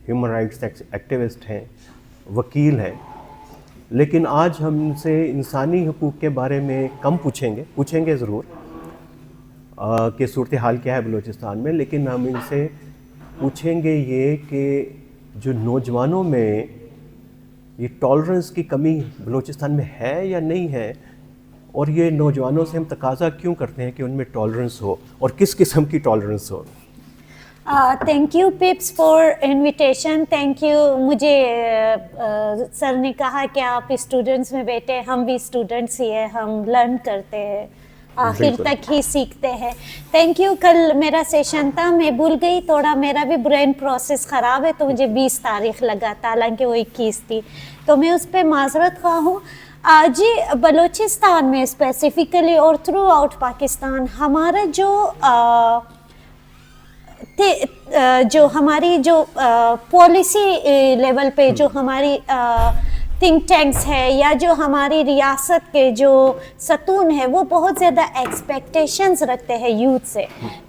Human rights activist ہیں, وکیل ہیں, لیکن آج ہم ان سے انسانی حقوق کے بارے میں کم پوچھیں گے ضرور کہ صورتحال کیا ہے بلوچستان میں, لیکن ہم ان سے پوچھیں گے یہ کہ جو نوجوانوں میں یہ ٹالرنس کی کمی بلوچستان میں ہے یا نہیں ہے, اور یہ نوجوانوں سے ہم تقاضا کیوں کرتے ہیں کہ ان میں ٹالرنس ہو, اور کس قسم کی ٹالرنس ہو. Thank you peeps for invitation. Thank you. مجھے سر نے کہا کہ آپ اسٹوڈنٹس میں بیٹھے, ہم بھی اسٹوڈنٹس ہی ہیں, ہم لرن کرتے ہیں, آخر تک ہی سیکھتے ہیں. Thank you. کل میرا سیشن تھا, میں بھول گئی تھوڑا, میرا بھی برین پروسیس خراب ہے, تو مجھے 20 تاریخ لگا تھا, حالانکہ وہ 21 تھی, تو میں اس پہ معذرت خواہ ہوں. جی, بلوچستان میں اسپیسیفکلی اور تھرو آؤٹ پاکستان ہمارا جو ہماری جو پالیسی لیول پہ جو ہماری تھنک ٹینکس ہے یا جو ہماری ریاست کے جو ستون ہے, وہ بہت زیادہ ایکسپیکٹیشنز رکھتے ہیں یوتھ سے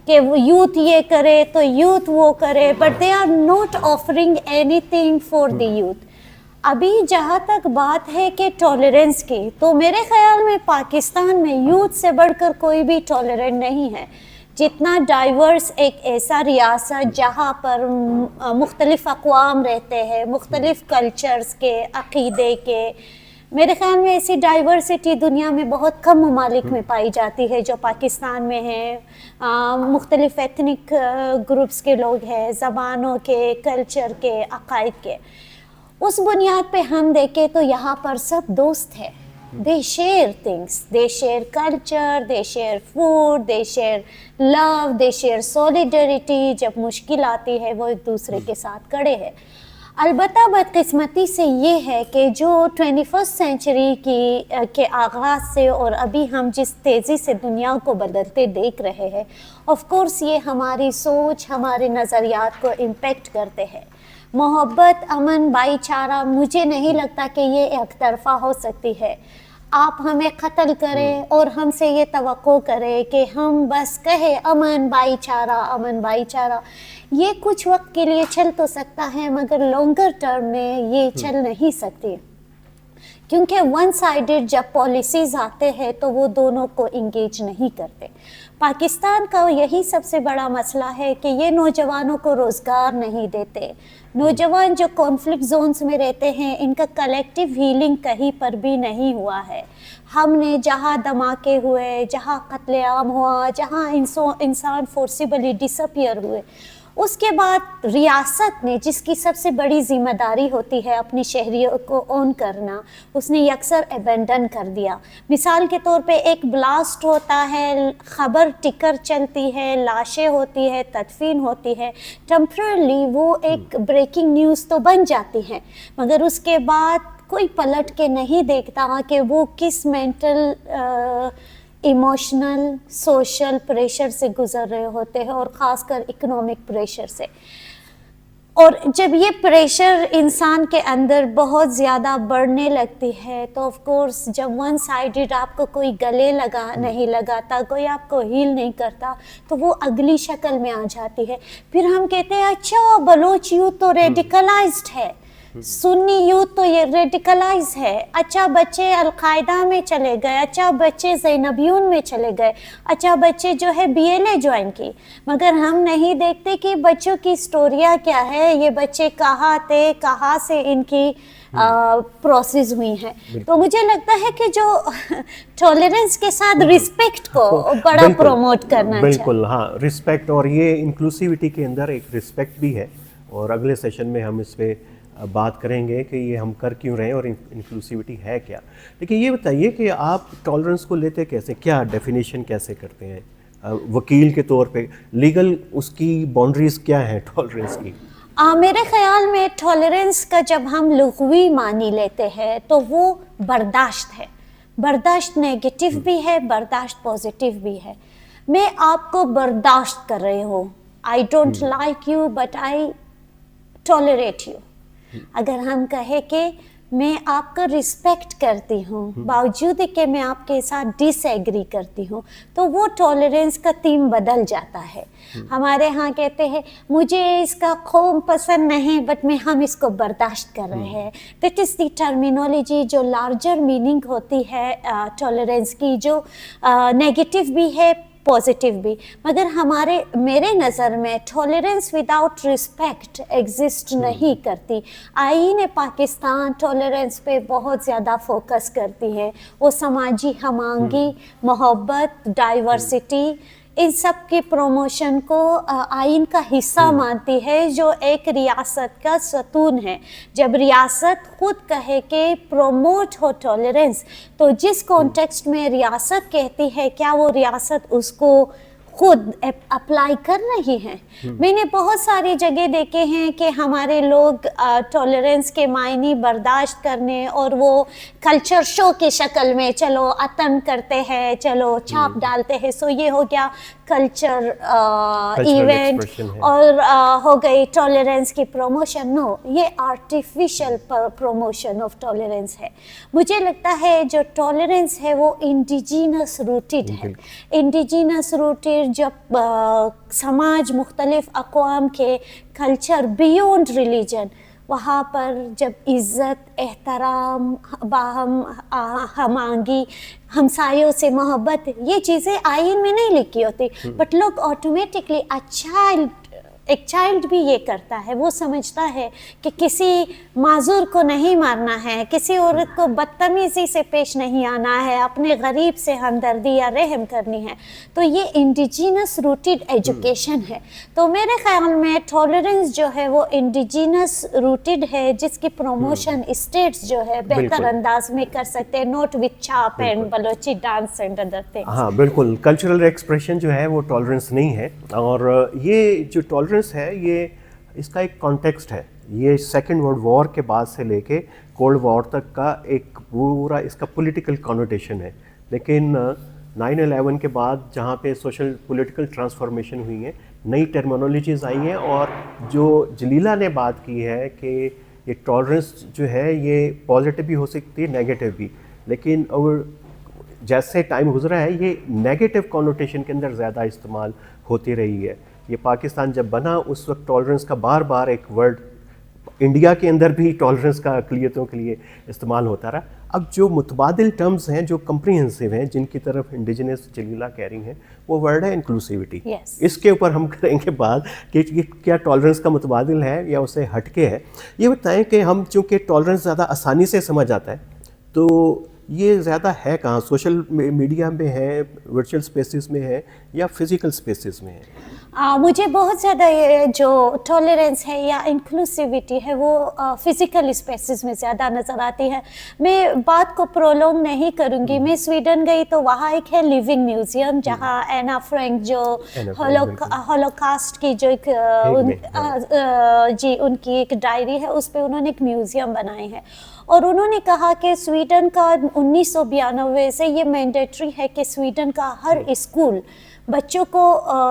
کہ وہ یوتھ یہ کرے تو یوتھ وہ کرے, but they are not offering anything for the youth. ابھی جہاں تک بات ہے کہ ٹالرنس کی, تو میرے خیال میں پاکستان میں یوتھ سے بڑھ کر کوئی بھی ٹالرنٹ نہیں ہے. جتنا ڈائیورس ایک ایسا ریاست جہاں پر مختلف اقوام رہتے ہیں, مختلف کلچرز کے, عقیدے کے, میرے خیال میں ایسی ڈائیورسٹی دنیا میں بہت کم ممالک میں پائی جاتی ہے جو پاکستان میں ہے. مختلف ایتھنک گروپس کے لوگ ہیں, زبانوں کے, کلچر کے, عقائد کے. اس بنیاد پہ ہم دیکھیں تو یہاں پر سب دوست ہیں. They share things, they share culture, they share food, they share love, they share solidarity. جب مشکل آتی ہے وہ ایک دوسرے کے ساتھ کھڑے ہیں. البتہ بدقسمتی سے یہ ہے کہ جو 21st سینچری کے آغاز سے اور ابھی ہم جس تیزی سے دنیا کو بدلتے دیکھ رہے ہیں, آف کورس یہ ہماری سوچ, ہمارے نظریات کو امپیکٹ کرتے ہیں. محبت, امن, بھائی چارہ, مجھے نہیں لگتا کہ یہ ایک طرفہ ہو سکتی ہے. آپ ہمیں قتل کریں اور ہم سے یہ توقع کریں کہ ہم بس کہیں امن بھائی چارہ, امن بھائی چارہ, یہ کچھ وقت کے لیے چل تو سکتا ہے, مگر لانگر ٹرم میں یہ چل نہیں سکتی, کیونکہ ون سائیڈڈ جب پالیسیز آتے ہیں تو وہ دونوں کو انگیج نہیں کرتے. پاکستان کا یہی سب سے بڑا مسئلہ ہے کہ یہ نوجوانوں کو روزگار نہیں دیتے. نوجوان جو کانفلکٹ زونز میں رہتے ہیں, ان کا کلیکٹیو ہیلنگ کہیں پر بھی نہیں ہوا ہے. ہم نے جہاں دھماکے ہوئے, جہاں قتل عام ہوا, جہاں انسان فورسیبلی ڈس اپیئر ہوئے, اس کے بعد ریاست نے, جس کی سب سے بڑی ذمہ داری ہوتی ہے اپنی شہریوں کو اون کرنا, اس نے یکسر ابینڈن کر دیا. مثال کے طور پہ ایک بلاسٹ ہوتا ہے, خبر ٹکر چلتی ہے, لاشیں ہوتی ہے, تدفین ہوتی ہے, ٹیمپررلی وہ ایک بریکنگ نیوز تو بن جاتی ہے, مگر اس کے بعد کوئی پلٹ کے نہیں دیکھتا کہ وہ کس مینٹل ایموشنل سوشل پریشر سے گزر رہے ہوتے ہیں, اور خاص کر اکنامک پریشر سے. اور جب یہ پریشر انسان کے اندر بہت زیادہ بڑھنے لگتی ہے تو آف کورس جب ون سائیڈڈ آپ کو کوئی گلے نہیں لگاتا, کوئی آپ کو ہیل نہیں کرتا, تو وہ اگلی شکل میں آ جاتی ہے. پھر ہم کہتے ہیں اچھا بلوچ یوتھ تو ریڈیکلائزڈ ہے, سنی یوتھ تو یہ ریڈیکلائز ہے, اچھا بچے القاعدہ میں چلے گئے, اچھا بچے زینبیون میں چلے گئے, اچھا بچے جو ہے BLA جوائن کی, مگر ہم نہیں دیکھتے کہ بچوں کی سٹوریاں کیا ہے, یہ بچے کہاں تھے, کہاں سے ان کی پروسیس ہوئی ہیں. تو مجھے لگتا ہے کہ جو ٹالرنس کے ساتھ رسپیکٹ کو بڑا پروموٹ کرنا چاہیے. بالکل, ہاں, رسپیکٹ, اور یہ انکلوسیوٹی کے اندر ایک رسپیکٹ بھی ہے, اور اگلے سیشن میں ہم اس پہ بات کریں گے کہ یہ ہم کر کیوں رہے ہیں اور انکلوسیوٹی ہے کیا. لیکن یہ بتائیے کہ آپ ٹالرنس کو لیتے کیسے, کیا ڈیفینیشن کیسے کرتے ہیں وکیل کے طور پہ, لیگل اس کی باؤنڈریز کیا ہیں ٹالرنس کی؟ میرے خیال میں ٹالرنس کا جب ہم لغوی معنی لیتے ہیں تو وہ برداشت ہے. برداشت نیگیٹو بھی ہے, برداشت پازیٹیو بھی ہے. میں آپ کو برداشت کر رہی ہوں, I don't like you but I tolerate you. اگر ہم کہیں کہ میں آپ کو رسپیکٹ کرتی ہوں باوجود کہ میں آپ کے ساتھ ڈس ایگری کرتی ہوں, تو وہ ٹالرنس کا تھیم بدل جاتا ہے. ہمارے ہاں کہتے ہیں مجھے اس کا قوم پسند نہیں بٹ ہم اس کو برداشت کر رہے ہیں. دیٹ از دی ٹرمینالوجی جو لارجر میننگ ہوتی ہے ٹالرنس کی, جو نیگیٹو بھی ہے پازیٹیو بھی. مگر میرے نظر میں ٹالرنس وداؤٹ رسپیکٹ ایگزسٹ نہیں کرتی. آئین پاکستان ٹالرنس پہ بہت زیادہ فوکس کرتی ہے. وہ سماجی ہم آہنگی, محبت, ڈائیورسٹی, ان سب کی پروموشن کو آئین کا حصہ مانتی ہے, جو ایک ریاست کا ستون ہے. جب ریاست خود کہے کہ پروموٹ ہو ٹالرنس, تو جس کانٹیکسٹ میں ریاست کہتی ہے کیا وہ ریاست اس کو خود اپلائی کر رہی ہیں. میں نے بہت ساری جگہ دیکھے ہیں کہ ہمارے لوگ ٹالرنس کے معنی برداشت کرنے اور وہ کلچر شو کی شکل میں چلو عطن کرتے ہیں, چلو چھاپ ڈالتے ہیں, سو یہ ہو گیا کلچر ایونٹ اور ہو گئی ٹالرنس کی پروموشن. نو, یہ آرٹیفیشل پروموشن آف ٹالرنس ہے. مجھے لگتا ہے جو ٹالرنس ہے وہ انڈیجینس روٹیڈ ہے. انڈیجینس روٹیڈ جب سماج مختلف اقوام کے کلچر بیونڈ ریلیجن, وہاں پر جب عزت, احترام, باہم ہم آہنگی, ہمسایوں سے محبت, یہ چیزیں آئین میں نہیں لکھی ہوتی, بٹ لوگ آٹومیٹکلی ایک چائلڈ بھی یہ کرتا ہے. وہ سمجھتا ہے کہ کسی معذور کو نہیں مارنا ہے, کسی عورت کو بدتمیزی سے پیش نہیں آنا ہے, اپنے غریب سے ہمدردی یا رحم کرنی ہے. تو یہ انڈیجینس روٹیڈ ایجوکیشن ہے. تو میرے خیال میں ٹالرنس جو ہے وہ انڈیجینس روٹیڈ ہے, جس کی پروموشن اسٹیٹس جو ہے بہتر انداز میں کر سکتے ہیں, نوٹ وتھ چھاپ and Balochi dance and other things. ہاں بالکل, کلچرل ایکسپریشن جو ہے وہ ٹالرنس نہیں ہے. اور یہ جو ٹالرنس ہے یہ اس کا ایک کانٹیکسٹ ہے. یہ سیکنڈ ورلڈ وار کے بعد سے لے کے کولڈ وار تک کا ایک پورا اس کا پولیٹیکل کانوٹیشن ہے. لیکن 9/11 کے بعد جہاں پہ سوشل پولیٹیکل ٹرانسفارمیشن ہوئی ہے, نئی ٹرمینالوجیز آئی ہیں, اور جو جلیلہ نے بات کی ہے کہ یہ ٹالرنس جو ہے یہ پازیٹیو بھی ہو سکتی ہے, نیگیٹو بھی. لیکن جیسے ٹائم گزرا ہے یہ نیگیٹو کانوٹیشن کے اندر زیادہ استعمال ہوتی رہی ہے. یہ پاکستان جب بنا اس وقت ٹالرنس کا بار بار ایک ورڈ انڈیا کے اندر بھی ٹالرنس کا اقلیتوں کے لیے استعمال ہوتا رہا. اب جو متبادل ٹرمز ہیں جو کمپریہنسو ہیں, جن کی طرف انڈیجنس جلیلہ کہہ رہی ہیں, وہ ورڈ ہے انکلوسیوٹی. اس کے اوپر ہم کریں گے بات کہ یہ کیا ٹالرنس کا متبادل ہے یا اسے ہٹ کے ہے. یہ بتائیں کہ ہم چونکہ ٹالرنس زیادہ آسانی سے سمجھ آتا ہے, تو یہ زیادہ ہے کہاں؟ سوشل میڈیا میں ہے, ورچوئل اسپیسز میں ہے, یا فزیکل اسپیسز میں ہے؟ مجھے بہت زیادہ یہ جو ٹالرنس ہے یا انکلوسیوٹی ہے وہ فزیکل اسپیسز میں زیادہ نظر آتی ہے. میں بات کو پرولونگ نہیں کروں گی. میں سویڈن گئی تو وہاں ایک ہے لیونگ میوزیم, جہاں اینا فرینک جو ہولوکاسٹ کی جو ایک ان کی ایک ڈائری ہے, اس پہ انہوں نے ایک میوزیم بنائی ہے. اور انہوں نے کہا کہ سویڈن کا 1992 سے یہ مینڈیٹری ہے کہ سویڈن کا ہر اسکول بچوں کو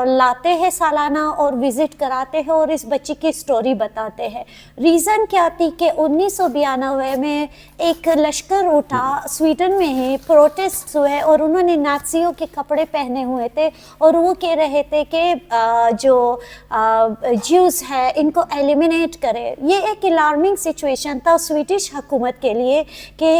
لاتے ہیں سالانہ اور وزٹ کراتے ہیں اور اس بچی کی سٹوری بتاتے ہیں. ریزن کیا تھی کہ 1992 میں ایک لشکر اٹھا سویڈن میں ہی, پروٹیسٹ ہوئے, اور انہوں نے نازیوں کے کپڑے پہنے ہوئے تھے, اور وہ کہہ رہے تھے کہ جو جیوز ہے ان کو ایلیمینیٹ کرے. یہ ایک الارمنگ سچویشن تھا سویڈش حکومت کے لیے کہ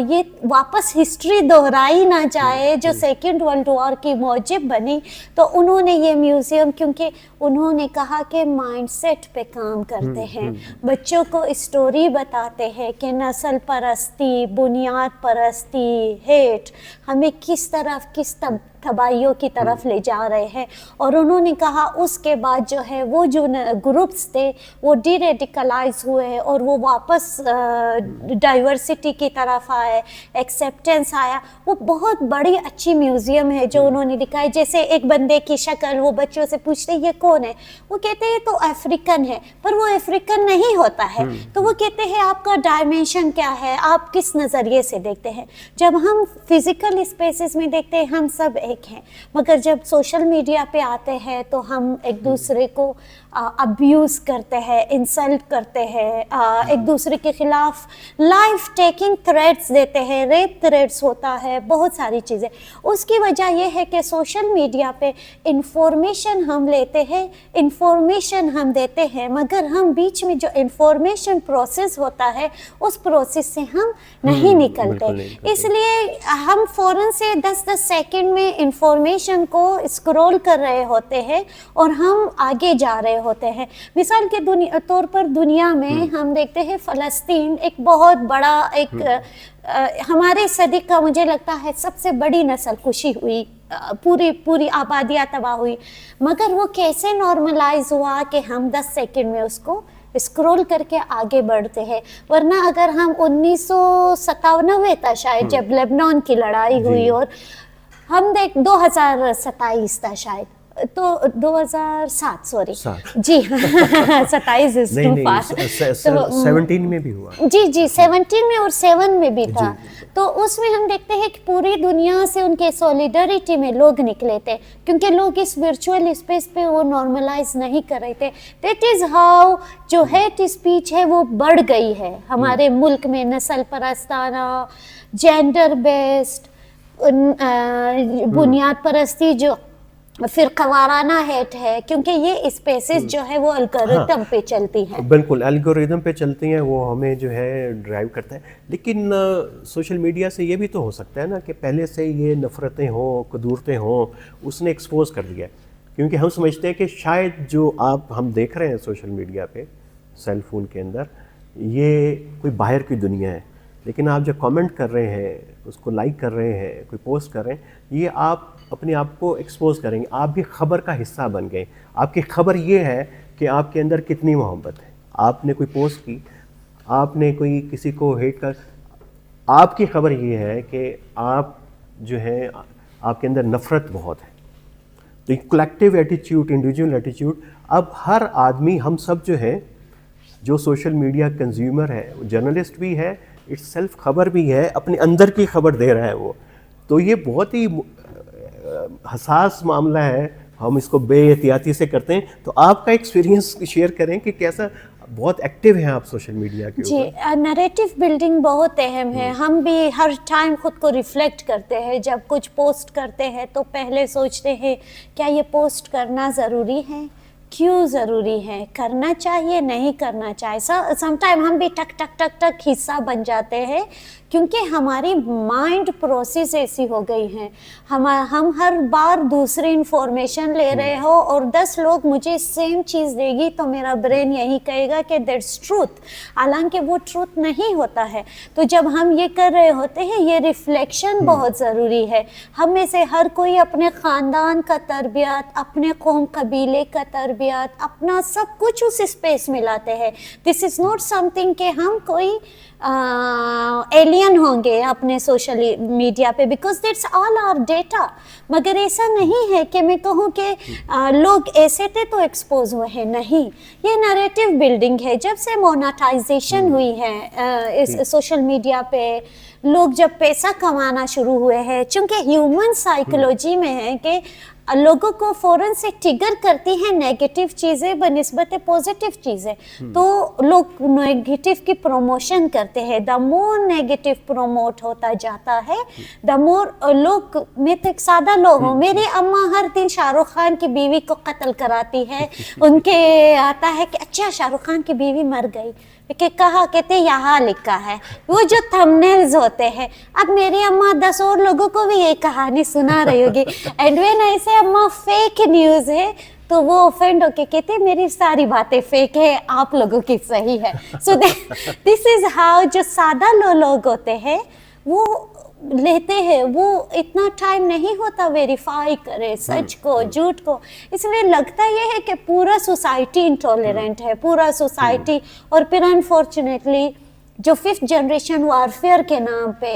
یہ واپس ہسٹری دہرائی نہ جائے جو سیکنڈ ورلڈ وار کی موجب بنی. تو انہوں نے یہ میوزیم, کیونکہ انہوں نے کہا کہ مائنڈ سیٹ پہ کام کرتے ہیں, بچوں کو اسٹوری بتاتے ہیں کہ نسل پرستی, بنیاد پرستی, ہیٹ ہمیں کس تباہیوں کی طرف لے جا رہے ہیں. اور انہوں نے کہا اس کے بعد جو ہے وہ جو گروپس تھے وہ ڈی ریڈیکلائز ہوئے اور وہ واپس ڈائیورسٹی کی طرف آئے, ایکسیپٹنس آیا. وہ بہت بڑی اچھی میوزیم ہے جو انہوں نے دکھائی. جیسے ایک بندے کی شکل, وہ بچوں سے پوچھتے یہ کون ہے, وہ کہتے ہیں تو افریقن ہے, پر وہ افریقن نہیں ہوتا ہے. تو وہ کہتے ہیں آپ کا ڈائمینشن کیا ہے, آپ کس نظریے سے دیکھتے ہیں. جب ہم فزیکل اسپیسز میں دیکھتے ہیں ہم سب ایک ہیں, مگر جب سوشل میڈیا پہ آتے ہیں تو ہم ایک دوسرے کو ابیوز کرتے ہیں, انسلٹ کرتے ہیں, ایک دوسرے کے خلاف لائف ٹیکنگ تھریٹس دیتے ہیں, ریپ تھریٹس ہوتا ہے, بہت ساری چیزیں. اس کی وجہ یہ ہے کہ سوشل میڈیا پہ انفارمیشن ہم لیتے ہیں, انفارمیشن ہم دیتے ہیں, مگر ہم بیچ میں جو انفارمیشن پروسیس ہوتا ہے اس پروسیس سے ہم نہیں نکلتے. اس لیے ہم فوراً سے 10-10 سیکنڈ میں انفارمیشن کو اسکرول کر رہے ہوتے ہیں اور ہم آگے جا رہے ہوتے ہیں. مثال کے طور پر دنیا میں ہم دیکھتے ہیں فلسطین ایک بہت بڑا ایک ہمارے صدی کا مجھے لگتا ہے سب سے بڑی نسل کشی ہوئی, پوری آبادیاں تباہ ہوئی, مگر وہ کیسے نارملائز ہوا کہ ہم 10 سیکنڈ میں اس کو اسکرول کر کے آگے بڑھتے ہیں. ورنہ اگر ہم 1997 تھا شاید جب لیبنان کی لڑائی ہوئی, اور ہم 2027 تھا شاید, تو 2007 سوری جی 27 از ٹو فار, 17 میں بھی ہوا, جی 17 میں اور 7 میں بھی تھا. تو اس میں ہم دیکھتے ہیں کہ پوری دنیا سے ان کے سولیڈریٹی میں لوگ نکلے تھے, کیونکہ لوگ اس ورچوئل اسپیس پہ وہ نارملائز نہیں کر رہے تھے. دیٹ از ہاؤ جو ہیٹ اسپیچ ہے وہ بڑھ گئی ہے ہمارے ملک میں, نسل پرستانہ, جینڈر بیسڈ, بنیاد پرستی جو فرقہ وارانہ ہیٹ ہے, کیونکہ یہ اسپیسز جو ہے وہ الگوریتم پہ چلتی ہیں. بالکل الگوریتم پہ چلتی ہیں, وہ ہمیں جو ہے ڈرائیو کرتا ہے. لیکن سوشل میڈیا سے یہ بھی تو ہو سکتا ہے نا کہ پہلے سے یہ نفرتیں ہوں, قدورتیں ہوں, اس نے ایکسپوز کر دیا. کیونکہ ہم سمجھتے ہیں کہ شاید جو ہم دیکھ رہے ہیں سوشل میڈیا پہ سیل فون کے اندر, یہ کوئی باہر کی دنیا ہے, لیکن آپ جو کامنٹ کر رہے ہیں, اس کو لائک کر رہے ہیں, کوئی پوسٹ کر رہے ہیں, یہ آپ اپنے آپ کو ایکسپوز کریں گے. آپ بھی خبر کا حصہ بن گئے. آپ کی خبر یہ ہے کہ آپ کے اندر کتنی محبت ہے. آپ نے کوئی پوسٹ کی, آپ نے کوئی کسی کو ہیٹ کر, آپ کی خبر یہ ہے کہ آپ جو ہے آپ کے اندر نفرت بہت ہے. تو یہ کلیکٹیو ایٹیچیوڈ, انڈیویجول ایٹیچیوڈ, اب ہر آدمی, ہم سب جو ہے, جو سوشل میڈیا کنزیومر ہے, جرنلسٹ بھی ہے, اٹس سیلف خبر بھی ہے, اپنے اندر کی خبر دے رہا ہے وہ. تو یہ بہت ہی حساس معاملہ ہے, ہم اس کو بے احتیاطی سے کرتے ہیں. تو آپ کا ایکسپیرینس شیئر کریں کہ کیسا, بہت ایکٹیو ہیں آپ سوشل میڈیا کے اوپر. جی, نیریٹو بلڈنگ بہت اہم ہے. ہم بھی ہر ٹائم خود کو ریفلیکٹ کرتے ہیں. جب کچھ پوسٹ کرتے ہیں تو پہلے سوچتے ہیں کیا یہ پوسٹ کرنا ضروری ہے, کیوں ضروری ہے, کرنا چاہیے, نہیں کرنا چاہیے. سم ٹائم ہم بھی ٹک ٹک ٹک ٹک حصہ بن جاتے ہیں, کیونکہ ہماری مائنڈ پروسیس ایسی ہو گئی ہیں. ہم ہر بار دوسری انفارمیشن لے رہے ہو اور 10 لوگ مجھے سیم چیز دے گی تو میرا برین یہی کہے گا کہ دیٹس ٹروتھ, حالانکہ وہ ٹروتھ نہیں ہوتا ہے. تو جب ہم یہ کر رہے ہوتے ہیں, یہ ریفلیکشن بہت ضروری ہے. ہم میں سے ہر کوئی اپنے خاندان کا تربیت, اپنے قوم قبیلے کا تربیت, اپنا سب کچھ اس اسپیس میں لاتے ہیں. دس از ناٹ سم تھنگ کہ ہم کوئی ایلین ہوں گے اپنے سوشل میڈیا پہ, because that's all our data. مگر ایسا نہیں ہے کہ میں کہوں کہ لوگ ایسے تھے تو ایکسپوز ہوئے ہیں, نہیں. یہ نیریٹو بلڈنگ ہے. جب سے مونیٹائزیشن ہوئی ہے اس سوشل میڈیا پہ, لوگ جب پیسہ کمانا شروع ہوئے ہیں, چونکہ ہیومن سائیکولوجی میں ہے کہ لوگوں کو فوراً سے ٹریگر کرتی ہیں نیگیٹو چیزیں بنسبت پازیٹیو چیزیں. تو لوگ نیگیٹو کی پروموشن کرتے ہیں. دا مور نیگیٹو پروموٹ ہوتا جاتا ہے, دا مور لوگ. میں تو ایک سادہ لوگ ہوں, میری اماں ہر دن شاہ رخ خان کی بیوی کو قتل کراتی ہے. ان کے آتا ہے کہ اچھا شاہ رخ خان کی بیوی مر گئی, کہ کہا کہتے یہاں لکھا ہے, وہ جو تھمبنیلز ہوتے ہیں. اب میری اماں 10 اور لوگوں کو بھی یہ کہانی سنا رہی ہوگی, اینڈ وین ایسے اماں فیک نیوز ہے تو وہ اوفینڈ ہو کے کہتے میری ساری باتیں فیک ہے, آپ لوگوں کی صحیح ہے. سو دس از ہاؤ جو سادہ لوگ ہوتے ہیں وہ لیتے ہیں. وہ اتنا ٹائم نہیں ہوتا ویریفائی کرے سچ کو, جھوٹ کو. اس لیے لگتا یہ ہے کہ پورا سوسائٹی انٹالرنٹ ہے, پورا سوسائٹی. اور پھر انفارچونیٹلی جو 5th جنریشن وارفیئر کے نام پہ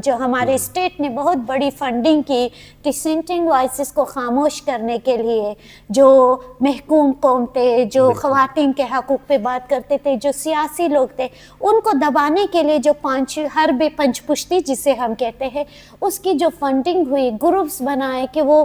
جو ہمارے اسٹیٹ نے بہت بڑی فنڈنگ کی ڈسینٹنگ وائسز کو خاموش کرنے کے لیے, جو محکوم قوم تھے, جو خواتین کے حقوق پہ بات کرتے تھے, جو سیاسی لوگ تھے, ان کو دبانے کے لیے جو حرب پنچ پشتی جسے ہم کہتے ہیں, اس کی جو فنڈنگ ہوئی, گروپس بنائے کہ وہ